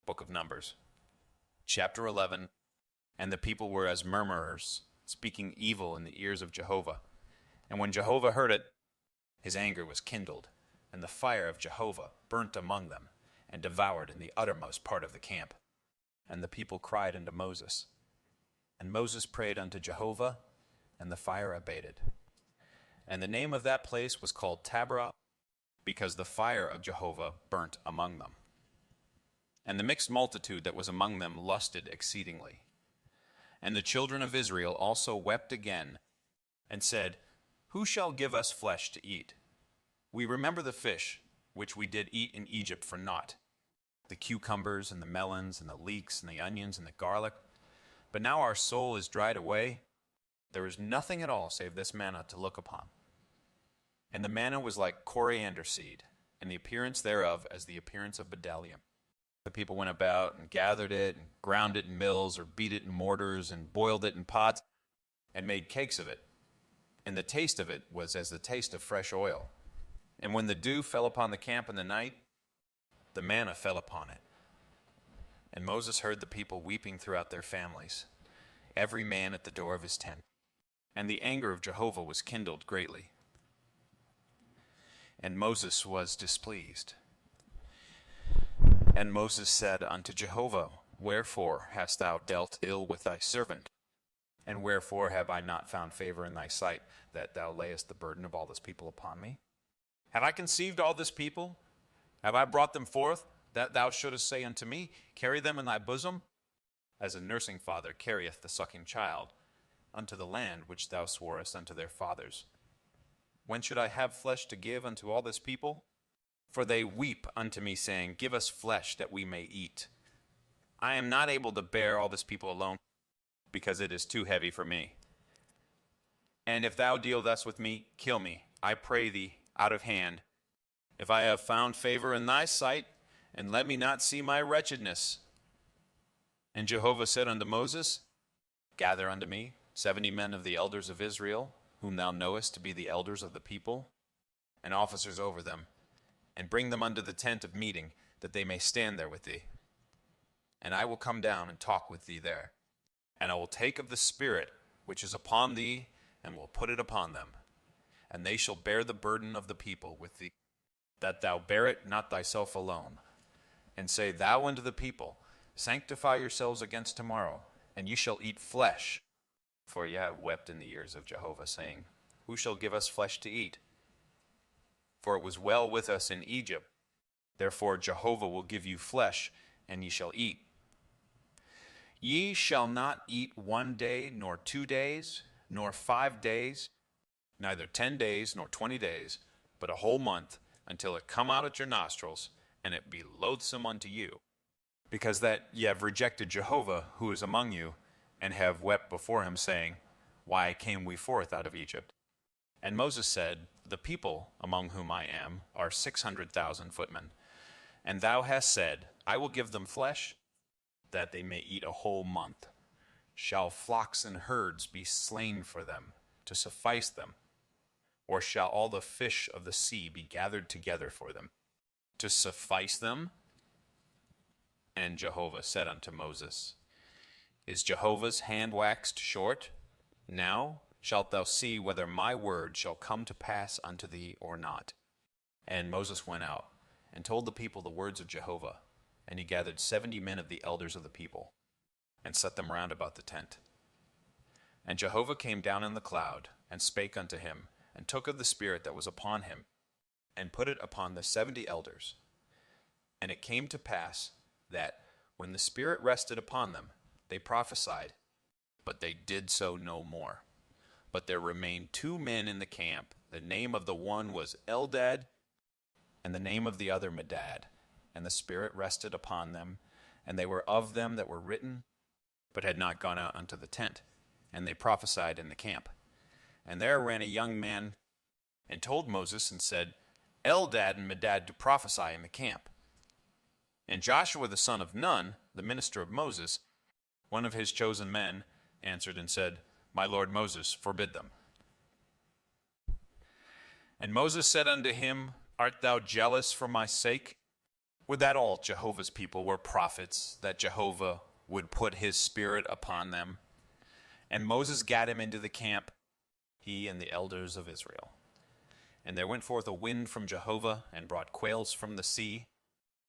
Book of Numbers, chapter 11. And the people were as murmurers, speaking evil in the ears of Jehovah. And when Jehovah heard it, his anger was kindled, and the fire of Jehovah burnt among them, and devoured in the uttermost part of the camp. And the people cried unto Moses. And Moses prayed unto Jehovah, and the fire abated. And the name of that place was called Taberah, because the fire of Jehovah burnt among them. And the mixed multitude that was among them lusted exceedingly. And the children of Israel also wept again, and said, Who shall give us flesh to eat? We remember the fish which we did eat in Egypt for naught, the cucumbers and the melons and the leeks and the onions and the garlic. But now our soul is dried away. There is nothing at all save this manna to look upon. And the manna was like coriander seed, and the appearance thereof as the appearance of bdellium. The people went about and gathered it and ground it in mills or beat it in mortars and boiled it in pots and made cakes of it. And the taste of it was as the taste of fresh oil. And when the dew fell upon the camp in the night, the manna fell upon it. And Moses heard the people weeping throughout their families, every man at the door of his tent. And the anger of Jehovah was kindled greatly. And Moses was displeased. And Moses said unto Jehovah, Wherefore hast thou dealt ill with thy servant? And wherefore have I not found favor in thy sight, that thou layest the burden of all this people upon me? Have I conceived all this people? Have I brought them forth, that thou shouldest say unto me, Carry them in thy bosom? As a nursing father carrieth the sucking child, unto the land which thou sworest unto their fathers. When should I have flesh to give unto all this people? For they weep unto me, saying, Give us flesh that we may eat. I am not able to bear all this people alone, because it is too heavy for me. And if thou deal thus with me, kill me, I pray thee, out of hand. If I have found favor in thy sight, and let me not see my wretchedness. And Jehovah said unto Moses, Gather unto me 70 men of the elders of Israel, whom thou knowest to be the elders of the people, and officers over them, and bring them unto the tent of meeting, that they may stand there with thee. And I will come down and talk with thee there. And I will take of the Spirit which is upon thee, and will put it upon them. And they shall bear the burden of the people with thee, that thou bear it not thyself alone. And say thou unto the people, Sanctify yourselves against tomorrow, and ye shall eat flesh. For ye have wept in the ears of Jehovah, saying, Who shall give us flesh to eat? For it was well with us in Egypt. Therefore Jehovah will give you flesh, and ye shall eat. Ye shall not eat 1 day, nor 2 days, nor 5 days, neither 10 days, nor 20 days, but a whole month, until it come out at your nostrils, and it be loathsome unto you. Because that ye have rejected Jehovah, who is among you, and have wept before him, saying, Why came we forth out of Egypt? And Moses said, The people among whom I am are 600,000 footmen. And thou hast said, I will give them flesh, that they may eat a whole month. Shall flocks and herds be slain for them, to suffice them? Or shall all the fish of the sea be gathered together for them, to suffice them? And Jehovah said unto Moses, Is Jehovah's hand waxed short? Now shalt thou see whether my word shall come to pass unto thee or not. And Moses went out, and told the people the words of Jehovah. And he gathered 70 men of the elders of the people, and set them round about the tent. And Jehovah came down in the cloud, and spake unto him, and took of the Spirit that was upon him, and put it upon the 70 elders. And it came to pass that, when the Spirit rested upon them, they prophesied, but they did so no more. But there remained 2 men in the camp. The name of the one was Eldad, and the name of the other Medad. And the Spirit rested upon them, and they were of them that were written, but had not gone out unto the tent. And they prophesied in the camp. And there ran a young man, and told Moses, and said, Eldad and Medad do prophesy in the camp. And Joshua the son of Nun, the minister of Moses, one of his chosen men, answered and said, My lord Moses, forbid them. And Moses said unto him, Art thou jealous for my sake? Would that all Jehovah's people were prophets, that Jehovah would put his spirit upon them. And Moses gat him into the camp, he and the elders of Israel. And there went forth a wind from Jehovah, and brought quails from the sea,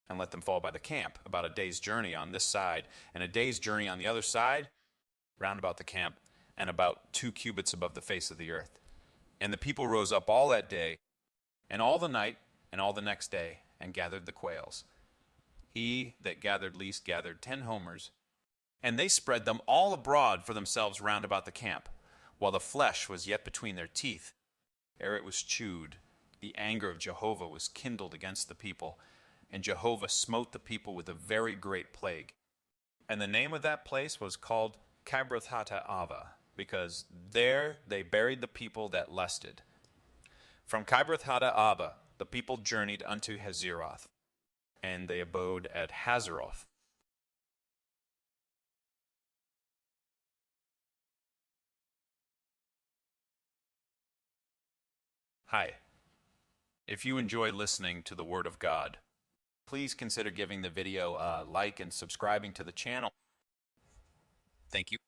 and let them fall by the camp, about a day's journey on this side, and a day's journey on the other side, round about the camp, and about 2 cubits above the face of the earth. And the people rose up all that day, and all the night, and all the next day, and gathered the quails. He that gathered least gathered 10 homers, and they spread them all abroad for themselves round about the camp, while the flesh was yet between their teeth. Ere it was chewed, the anger of Jehovah was kindled against the people, and Jehovah smote the people with a very great plague. And the name of that place was called Kibroth-hattaavah, because there they buried the people that lusted. From Kibroth-hattaavah the people journeyed unto Hazeroth, and they abode at Hazeroth. Hi. If you enjoy listening to the Word of God, please consider giving the video a like and subscribing to the channel. Thank you.